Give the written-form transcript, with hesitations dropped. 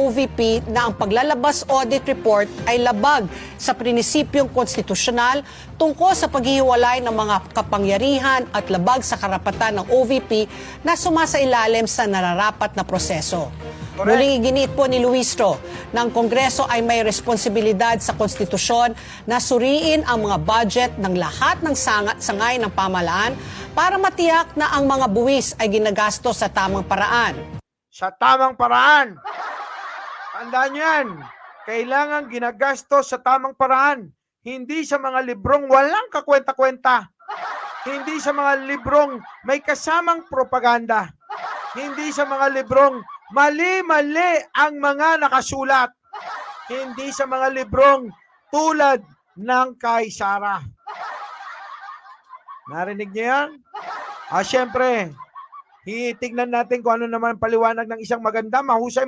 OVP na ang paglalabas audit report ay labag sa prinsipyong konstitusyonal tungkol sa paghihiwalay ng mga kapangyarihan at labag sa karapatan ng OVP na sumasailalim sa nararapat na proseso. Muling iginit po ni Luistro na ang Kongreso ay may responsibilidad sa konstitusyon na suriin ang mga budget ng lahat ng sangay ng pamahalaan para matiyak na ang mga buwis ay ginagastos sa tamang paraan. Sa tamang paraan. Tandaan yan. Kailangan ginagastos sa tamang paraan. Hindi sa mga librong walang kakwenta-kwenta. Hindi sa mga librong may kasamang propaganda. Hindi sa mga librong mali-mali ang mga nakasulat. Hindi sa mga librong tulad ng kay Sarah. Narinig niyo yan? Siyempre, hitignan natin kung ano naman paliwanag ng isang maganda, mahusay,